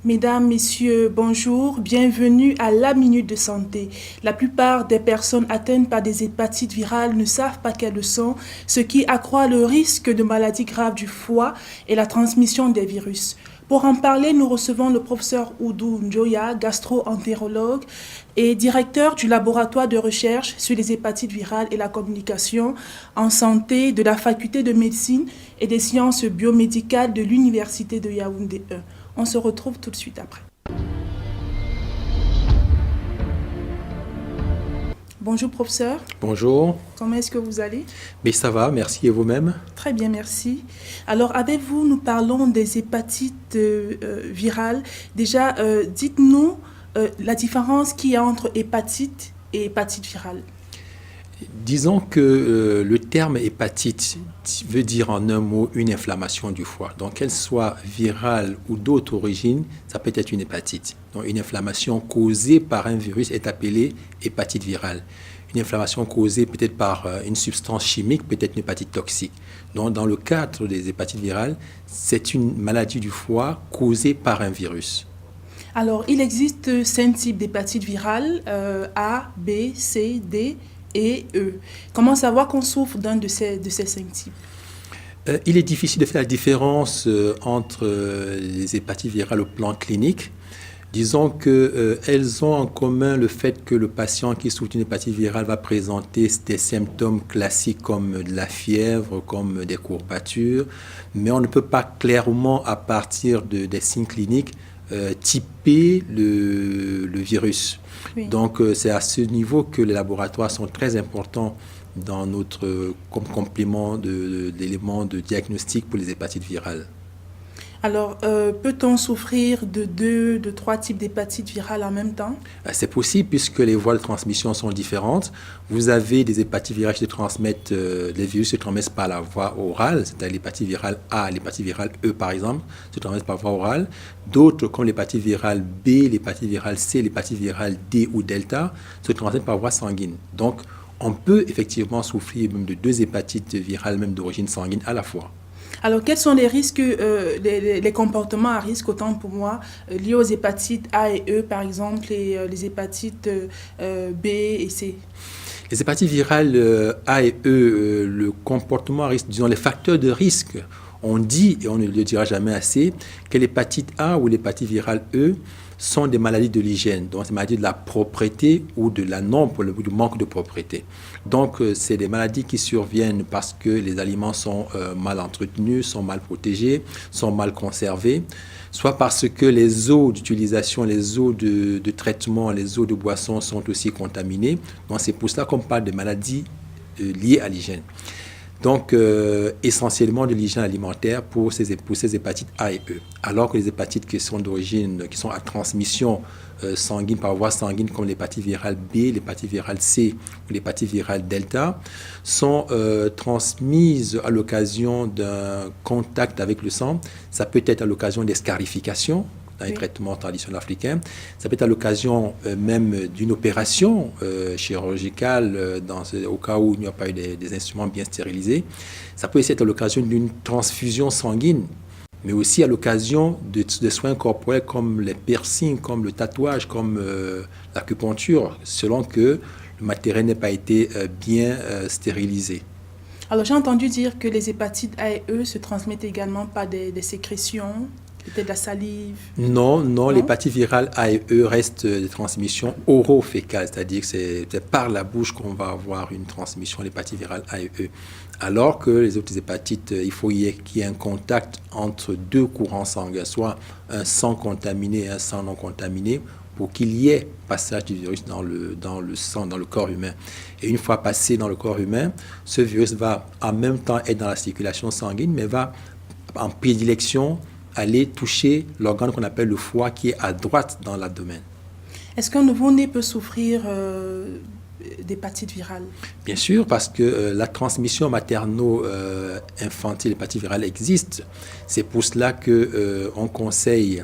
Mesdames, Messieurs, bonjour, bienvenue à la Minute de Santé. La plupart des personnes atteintes par des hépatites virales ne savent pas qu'elles le sont, ce qui accroît le risque de maladies graves du foie et la transmission des virus. Pour en parler, nous recevons le professeur Oudou Njoya, gastro-entérologue et directeur du laboratoire de recherche sur les hépatites virales et la communication en santé de la faculté de médecine et des sciences biomédicales de l'université de Yaoundé 1. On se retrouve tout de suite après. Bonjour professeur. Bonjour. Comment est-ce que vous allez? Mais ça va, merci, et vous-même? Très bien, merci. Alors avec vous, nous parlons des hépatites virales. Déjà, dites-nous la différence qu'il y a entre hépatite et hépatite virale. Disons que le terme hépatite veut dire en un mot une inflammation du foie. Donc qu'elle soit virale ou d'autre origine, ça peut être une hépatite. Donc une inflammation causée par un virus est appelée hépatite virale. Une inflammation causée peut-être par une substance chimique peut être une hépatite toxique. Donc dans le cadre des hépatites virales, c'est une maladie du foie causée par un virus. Alors il existe 5 types d'hépatite virale, A, B, C, D et E. Comment savoir qu'on souffre d'un de ces 5 types? Il est difficile de faire la différence entre les hépatites virales au plan clinique. Disons qu'elles ont en commun le fait que le patient qui souffre d'une hépatite virale va présenter des symptômes classiques comme de la fièvre, comme des courbatures, mais on ne peut pas clairement, à partir des signes cliniques, typer le virus. Oui. Donc c'est à ce niveau que les laboratoires sont très importants dans notre comme complément d'éléments de diagnostic pour les hépatites virales. Alors, peut-on souffrir de 3 types d'hépatites virales en même temps? C'est possible puisque les voies de transmission sont différentes. Vous avez des hépatites virales qui se transmettent, les virus se transmettent par la voie orale, c'est-à-dire l'hépatite virale A, l'hépatite virale E par exemple, se transmettent par voie orale. D'autres, comme l'hépatite virale B, l'hépatite virale C, l'hépatite virale D ou delta, se transmettent par voie sanguine. Donc, on peut effectivement souffrir même de 2 hépatites virales, même d'origine sanguine à la fois. Alors, quels sont les risques, les comportements à risque, autant pour moi, liés aux hépatites A et E, par exemple, et les hépatites B et C? Les hépatites virales A et E, le comportement à risque, disons les facteurs de risque, on dit, et on ne le dira jamais assez, que l'hépatite A ou l'hépatite virale E sont des maladies de l'hygiène, donc des maladies de la propreté ou de la du manque de propreté. Donc, c'est des maladies qui surviennent parce que les aliments sont mal entretenus, sont mal protégés, sont mal conservés, soit parce que les eaux d'utilisation, les eaux de traitement, les eaux de boisson sont aussi contaminées. Donc, c'est pour cela qu'on parle de maladies liées à l'hygiène. Donc, essentiellement de l'hygiène alimentaire pour ces hépatites A et E. Alors que les hépatites qui sont d'origine, qui sont à transmission sanguine, par voie sanguine, comme l'hépatite virale B, l'hépatite virale C ou l'hépatite virale delta, sont transmises à l'occasion d'un contact avec le sang. Ça peut être à l'occasion des scarifications, dans les traitements traditionnels africains. Ça peut être à l'occasion même d'une opération chirurgicale au cas où il n'y a pas eu des instruments bien stérilisés. Ça peut aussi être à l'occasion d'une transfusion sanguine, mais aussi à l'occasion de soins corporels comme les piercings, comme le tatouage, comme l'acupuncture, selon que le matériel n'ait pas été bien stérilisé. Alors j'ai entendu dire que les hépatites A et E se transmettent également par des sécrétions, peut-être la salive. Non, l'hépatite virale A et E reste des transmissions oro-fécales, c'est-à-dire que c'est par la bouche qu'on va avoir une transmission de l'hépatite virale A et E. Alors que les autres hépatites, il faut qu'il y ait un contact entre 2 courants sanguins, soit un sang contaminé et un sang non contaminé, pour qu'il y ait passage du virus dans le sang, dans le corps humain. Et une fois passé dans le corps humain, ce virus va en même temps être dans la circulation sanguine, mais va en prédilection aller toucher l'organe qu'on appelle le foie, qui est à droite dans l'abdomen. Est-ce qu'un nouveau-né peut souffrir d'hépatite virale? Bien sûr, parce que la transmission materno-infantile hépatite virale existe. C'est pour cela qu'on conseille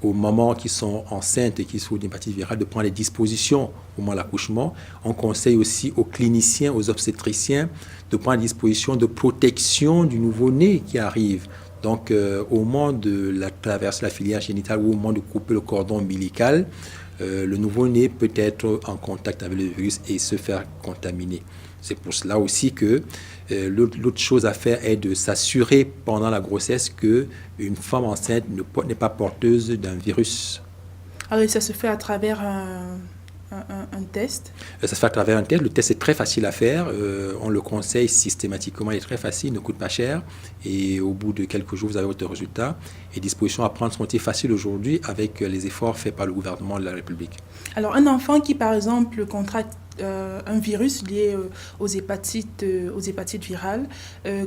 aux mamans qui sont enceintes et qui souffrent d'une hépatite virale de prendre les dispositions au moment de l'accouchement. On conseille aussi aux cliniciens, aux obstétriciens de prendre les dispositions de protection du nouveau-né qui arrive. Donc, au moment de la traverser la filière génitale ou au moment de couper le cordon ombilical, le nouveau-né peut être en contact avec le virus et se faire contaminer. C'est pour cela aussi que l'autre chose à faire est de s'assurer pendant la grossesse qu'une femme enceinte n'est pas porteuse d'un virus. Alors, ça se fait à travers un test? Ça se fait à travers un test. Le test est très facile à faire. On le conseille systématiquement. Il est très facile, il ne coûte pas cher. Et au bout de quelques jours, vous avez votre résultat. Et dispositions à prendre sont été faciles aujourd'hui avec les efforts faits par le gouvernement de la République. Alors, un enfant qui, par exemple, contracte un virus lié aux hépatites virales,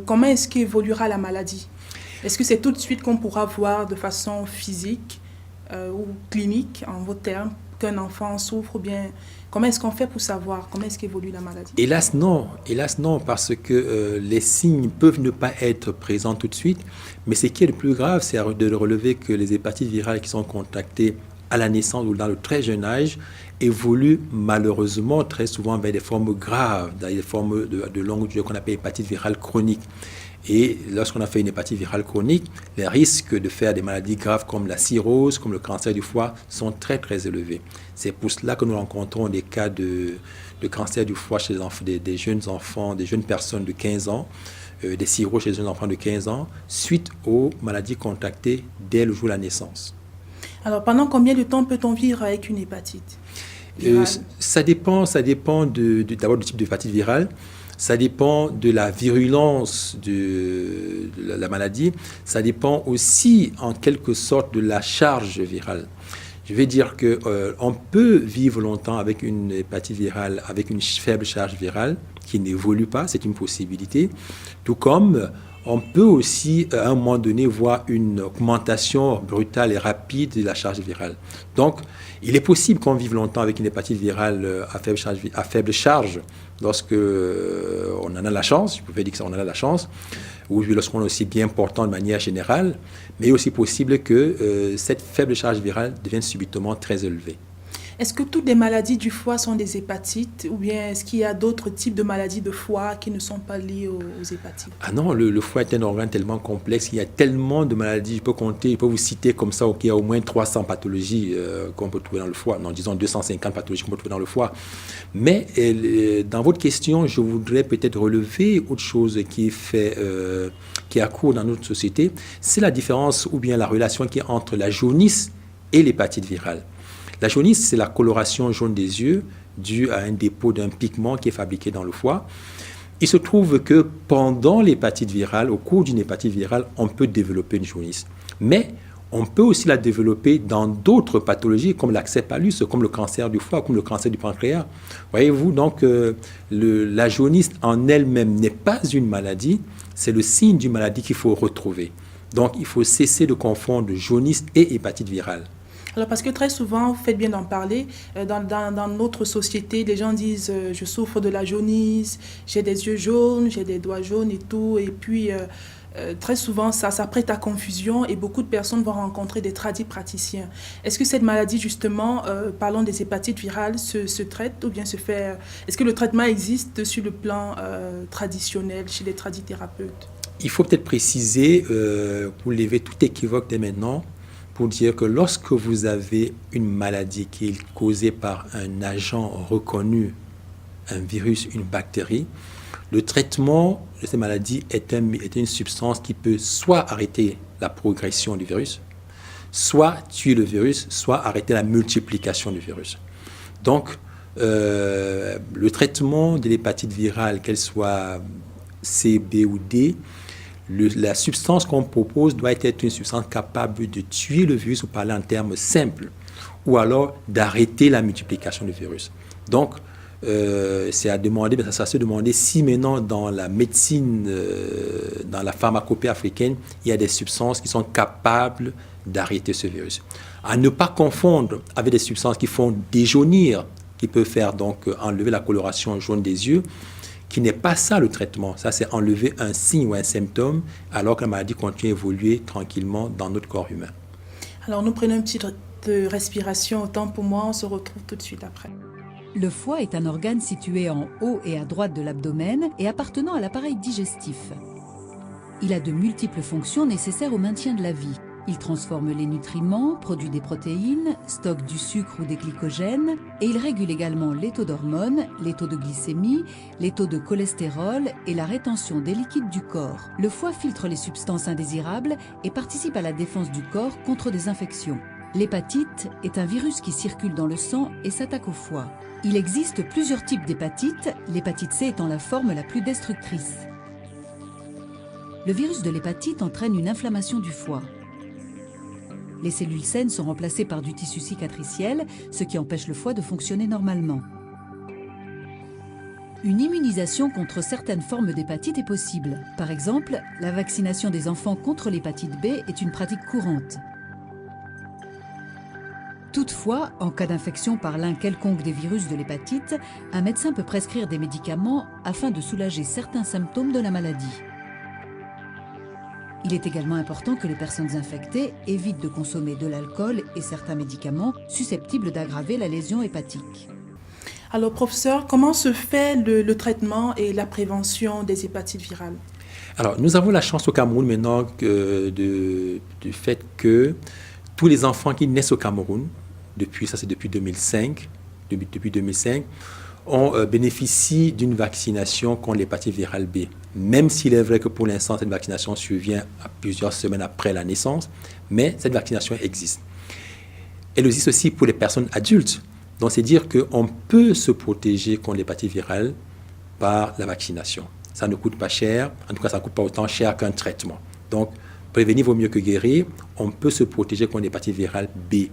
comment est-ce qu'évoluera la maladie? Est-ce que c'est tout de suite qu'on pourra voir de façon physique ou clinique, en vos termes, qu'un enfant souffre, ou bien comment est-ce qu'on fait pour savoir comment est-ce qu'évolue la maladie? Hélas non, parce que les signes peuvent ne pas être présents tout de suite, mais ce qui est le plus grave, c'est de relever que les hépatites virales qui sont contractées à la naissance ou dans le très jeune âge évoluent malheureusement très souvent vers des formes graves, des formes de longue durée qu'on appelle hépatite virale chronique. Et lorsqu'on a fait une hépatite virale chronique, les risques de faire des maladies graves comme la cirrhose, comme le cancer du foie, sont très très élevés. C'est pour cela que nous rencontrons des cas de cancer du foie chez des jeunes enfants, des jeunes personnes de 15 ans, des cirrhoses chez les jeunes enfants de 15 ans, suite aux maladies contractées dès le jour de la naissance. Alors, pendant combien de temps peut-on vivre avec une hépatite virale? Ça dépend d'abord du type d'hépatite virale. Ça dépend de la virulence de la maladie. Ça dépend aussi, en quelque sorte, de la charge virale. Je vais dire qu'on peut vivre longtemps avec une hépatite virale, avec une faible charge virale qui n'évolue pas, c'est une possibilité. Tout comme on peut aussi, à un moment donné, voir une augmentation brutale et rapide de la charge virale. Donc, il est possible qu'on vive longtemps avec une hépatite virale à faible charge lorsque on en a la chance, je pouvais dire que on en a la chance, ou lorsqu'on est aussi bien portant de manière générale, mais il est aussi possible que cette faible charge virale devienne subitement très élevée. Est-ce que toutes les maladies du foie sont des hépatites, ou bien est-ce qu'il y a d'autres types de maladies de foie qui ne sont pas liées aux hépatites? Ah non, le foie est un organe tellement complexe, il y a tellement de maladies, je peux vous citer comme ça, qu'il y a au moins 300 pathologies qu'on peut trouver dans le foie, non, disons 250 pathologies qu'on peut trouver dans le foie. Mais dans votre question, je voudrais peut-être relever autre chose qui est à court dans notre société, c'est la différence ou bien la relation qui est entre la jaunisse et l'hépatite virale. La jaunisse, c'est la coloration jaune des yeux due à un dépôt d'un pigment qui est fabriqué dans le foie. Il se trouve que pendant l'hépatite virale, au cours d'une hépatite virale, on peut développer une jaunisse. Mais on peut aussi la développer dans d'autres pathologies comme l'accephalus, comme le cancer du foie, comme le cancer du pancréas. Voyez-vous, donc la jaunisse en elle-même n'est pas une maladie, c'est le signe d'une maladie qu'il faut retrouver. Donc il faut cesser de confondre jaunisse et hépatite virale. Alors, parce que très souvent, vous faites bien d'en parler, dans notre société, les gens disent je souffre de la jaunisse, j'ai des yeux jaunes, j'ai des doigts jaunes et tout. Et puis, très souvent, ça prête à confusion et beaucoup de personnes vont rencontrer des praticiens. Est-ce que cette maladie, justement, parlons des hépatites virales, se traite ou bien se fait... Est-ce que le traitement existe sur le plan traditionnel chez les tradithérapeutes? Il faut peut-être préciser, pour lever tout équivoque dès maintenant, pour dire que lorsque vous avez une maladie qui est causée par un agent reconnu, un virus, une bactérie, le traitement de cette maladie est une substance qui peut soit arrêter la progression du virus, soit tuer le virus, soit arrêter la multiplication du virus. Donc, le traitement de l'hépatite virale, qu'elle soit C, B ou D, la substance qu'on propose doit être une substance capable de tuer le virus, pour parler en termes simples, ou alors d'arrêter la multiplication du virus. Donc, c'est à demander, mais ça se demander si maintenant dans la médecine, dans la pharmacopée africaine, il y a des substances qui sont capables d'arrêter ce virus. À ne pas confondre avec des substances qui font déjaunir, qui peuvent faire donc enlever la coloration jaune des yeux, qui n'est pas ça le traitement. Ça, c'est enlever un signe ou un symptôme alors que la maladie continue à évoluer tranquillement dans notre corps humain. Alors, nous prenons une petite respiration. Autant pour moi, on se retrouve tout de suite après. Le foie est un organe situé en haut et à droite de l'abdomen et appartenant à l'appareil digestif. Il a de multiples fonctions nécessaires au maintien de la vie. Il transforme les nutriments, produit des protéines, stocke du sucre ou des glycogènes et il régule également les taux d'hormones, les taux de glycémie, les taux de cholestérol et la rétention des liquides du corps. Le foie filtre les substances indésirables et participe à la défense du corps contre des infections. L'hépatite est un virus qui circule dans le sang et s'attaque au foie. Il existe plusieurs types d'hépatite, l'hépatite C étant la forme la plus destructrice. Le virus de l'hépatite entraîne une inflammation du foie. Les cellules saines sont remplacées par du tissu cicatriciel, ce qui empêche le foie de fonctionner normalement. Une immunisation contre certaines formes d'hépatite est possible. Par exemple, la vaccination des enfants contre l'hépatite B est une pratique courante. Toutefois, en cas d'infection par l'un quelconque des virus de l'hépatite, un médecin peut prescrire des médicaments afin de soulager certains symptômes de la maladie. Il est également important que les personnes infectées évitent de consommer de l'alcool et certains médicaments susceptibles d'aggraver la lésion hépatique. Alors, professeur, comment se fait le traitement et la prévention des hépatites virales? Alors, nous avons la chance au Cameroun maintenant du fait que tous les enfants qui naissent au Cameroun, depuis 2005, bénéficient d'une vaccination contre l'hépatite virale B. Même s'il est vrai que pour l'instant, cette vaccination survient à plusieurs semaines après la naissance, mais cette vaccination existe. Elle existe aussi pour les personnes adultes. Donc, c'est dire qu'on peut se protéger contre l'hépatite virale par la vaccination. Ça ne coûte pas cher, en tout cas, ça ne coûte pas autant cher qu'un traitement. Donc, prévenir vaut mieux que guérir. On peut se protéger contre l'hépatite virale B.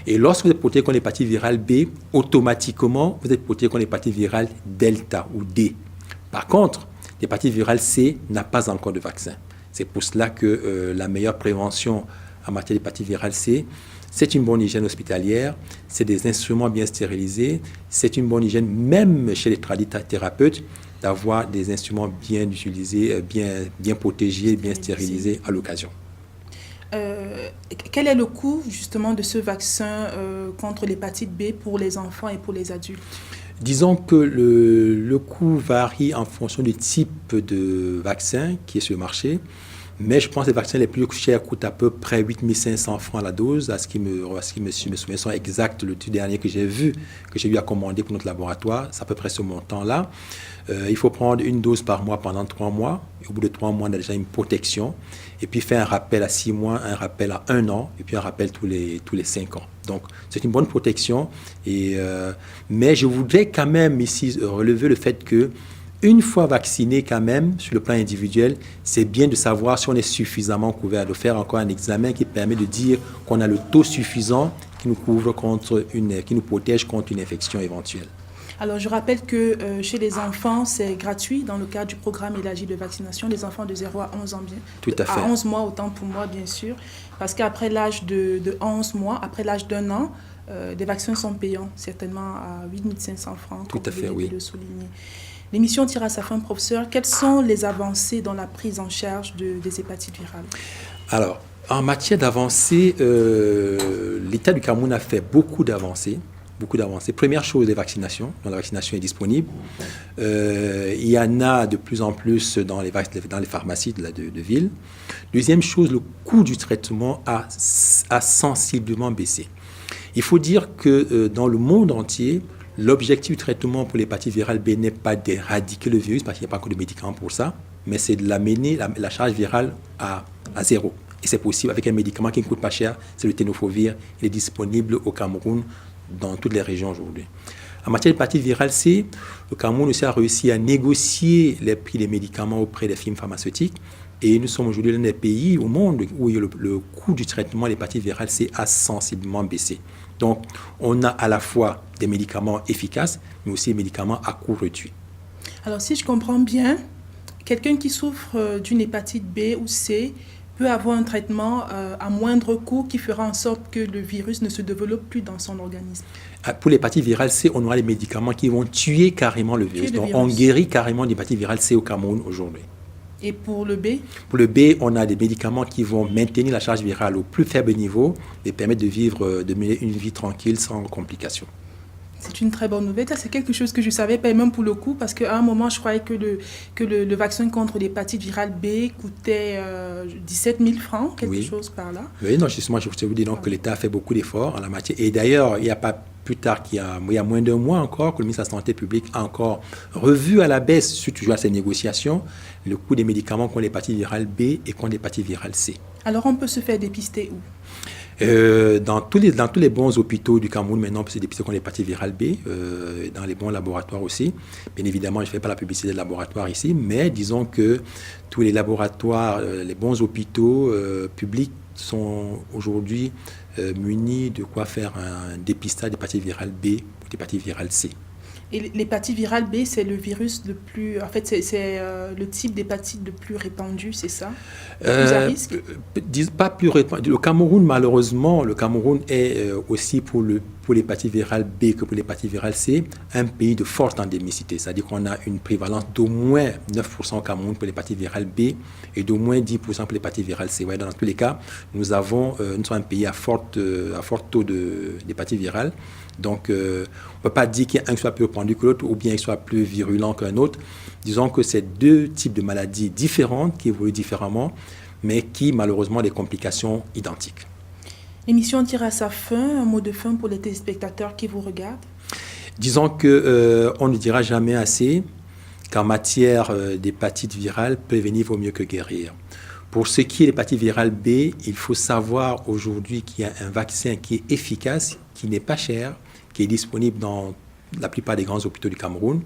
Et lorsque vous êtes protégé contre l'hépatite virale B, automatiquement, vous êtes protégé contre l'hépatite virale delta ou D. Par contre, l'hépatite virale C n'a pas encore de vaccin. C'est pour cela que la meilleure prévention en matière d'hépatite virale C, c'est une bonne hygiène hospitalière, c'est des instruments bien stérilisés, c'est une bonne hygiène même chez les tradithérapeutes d'avoir des instruments bien utilisés, bien protégés, bien stérilisés à l'occasion. Quel est le coût justement de ce vaccin contre l'hépatite B pour les enfants et pour les adultes? Disons que le coût varie en fonction du type de vaccin qui est sur le marché, mais je pense que les vaccins les plus chers coûtent à peu près 8 500 francs la dose, à ce qui me souvient exact, le tout dernier que j'ai eu à commander pour notre laboratoire, c'est à peu près ce montant-là. Il faut prendre une dose par mois pendant 3 mois. Et au bout de 3 mois, on a déjà une protection. Et puis faire un rappel à 6 mois, un rappel à 1 an, et puis un rappel tous les 5 ans. Donc, c'est une bonne protection. Mais je voudrais quand même ici relever le fait que une fois vacciné quand même, sur le plan individuel, c'est bien de savoir si on est suffisamment couvert, de faire encore un examen qui permet de dire qu'on a le taux suffisant qui nous couvre qui nous protège contre une infection éventuelle. Alors, je rappelle que chez les enfants, c'est gratuit dans le cadre du programme élargi de vaccination, les enfants de 0 à 11 ans, Tout à fait. À 11 mois, autant pour moi, bien sûr, parce qu'après l'âge de 11 mois, après l'âge d'1 an, les vaccins sont payants, certainement à 8 500 francs, Tout à fait, oui. Le souligner. L'émission tire à sa fin, professeur. Quelles sont les avancées dans la prise en charge des hépatites virales? Alors, en matière d'avancées, l'État du Cameroun a fait beaucoup d'avancées. Première chose, les vaccinations. Donc, la vaccination est disponible. Il y en a de plus en plus dans les pharmacies de ville. Deuxième chose, le coût du traitement a sensiblement baissé. Il faut dire que dans le monde entier, l'objectif du traitement pour l'hépatite virale B n'est pas d'éradiquer le virus, parce qu'il n'y a pas encore de médicaments pour ça, mais c'est de l'amener, la charge virale à zéro. Et c'est possible avec un médicament qui ne coûte pas cher, c'est le tenofovir. Il est disponible au Cameroun, dans toutes les régions aujourd'hui. En matière d'hépatite virale C, le Cameroun aussi a réussi à négocier les prix des médicaments auprès des firmes pharmaceutiques. Et nous sommes aujourd'hui l'un des pays au monde où le coût du traitement de l'hépatite virale C a sensiblement baissé. Donc, on a à la fois des médicaments efficaces, mais aussi des médicaments à coût réduit. Alors, si je comprends bien, quelqu'un qui souffre d'une hépatite B ou C peut avoir un traitement à moindre coût qui fera en sorte que le virus ne se développe plus dans son organisme. Pour l'hépatite virale C, on aura des médicaments qui vont tuer carrément le virus. Donc, on guérit carrément l'hépatite virale C au Cameroun aujourd'hui. Et pour le B? Pour le B, on a des médicaments qui vont maintenir la charge virale au plus faible niveau et permettre de mener une vie tranquille sans complications. C'est une très bonne nouvelle. Ça, c'est quelque chose que je ne savais pas, même pour le coup, parce qu'à un moment, je croyais que le vaccin contre l'hépatite virale B coûtait 17 000 francs, quelque chose par là. Oui, non, justement, je vous dis donc que l'État a fait beaucoup d'efforts en la matière. Et d'ailleurs, il n'y a pas plus tard qu'il y a moins d'un mois encore, que le ministre de la Santé publique a encore revu à la baisse, suite toujours à ces négociations, le coût des médicaments contre l'hépatite virale B et contre l'hépatite virale C. Alors, on peut se faire dépister où? Dans tous les bons hôpitaux du Cameroun, maintenant, on peut se dépister contre l'hépatite virale B, dans les bons laboratoires aussi. Bien évidemment, je ne fais pas la publicité de laboratoire ici, mais disons que tous les laboratoires, les bons hôpitaux publics sont aujourd'hui munis de quoi faire un dépistage d'hépatite virale B ou d'hépatite virale C. Et l'hépatite virale B, c'est le virus le plus... En fait, c'est le type d'hépatite le plus répandu, c'est ça? Plus à risque? Pas plus répandu. Le Cameroun, malheureusement, est aussi pour l'hépatite virale B que pour l'hépatite virale C, un pays de forte endémicité. C'est-à-dire qu'on a une prévalence d'au moins 9% au Cameroun pour l'hépatite virale B et d'au moins 10% pour l'hépatite virale C. Ouais, dans tous les cas, nous sommes un pays à fort taux d'hépatite virale. Donc, on ne peut pas dire qu'il y a un qui soit plus répandu que l'autre ou bien qu'il soit plus virulent qu'un autre. Disons que c'est deux types de maladies différentes qui évoluent différemment, mais qui, malheureusement, ont des complications identiques. L'émission tire à sa fin. Un mot de fin pour les téléspectateurs qui vous regardent. Disons qu'on ne dira jamais assez qu'en matière d'hépatite virale, prévenir vaut mieux que guérir. Pour ce qui est de l'hépatite virale B, il faut savoir aujourd'hui qu'il y a un vaccin qui est efficace, qui n'est pas cher, qui est disponible dans la plupart des grands hôpitaux du Cameroun.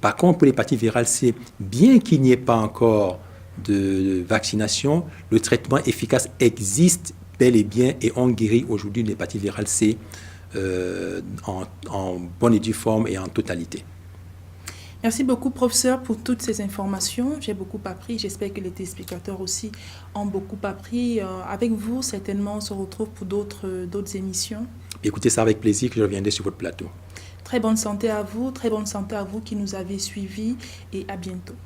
Par contre, pour l'hépatite virale C, bien qu'il n'y ait pas encore de vaccination, le traitement efficace existe bel et bien et on guérit aujourd'hui de l'hépatite virale C en bonne et due forme et en totalité. Merci beaucoup, professeur, pour toutes ces informations. J'ai beaucoup appris. J'espère que les téléspectateurs aussi ont beaucoup appris. Avec vous, certainement, on se retrouve pour d'autres émissions. Écoutez, c'est avec plaisir que je reviendrai sur votre plateau. Très bonne santé à vous qui nous avez suivis et à bientôt.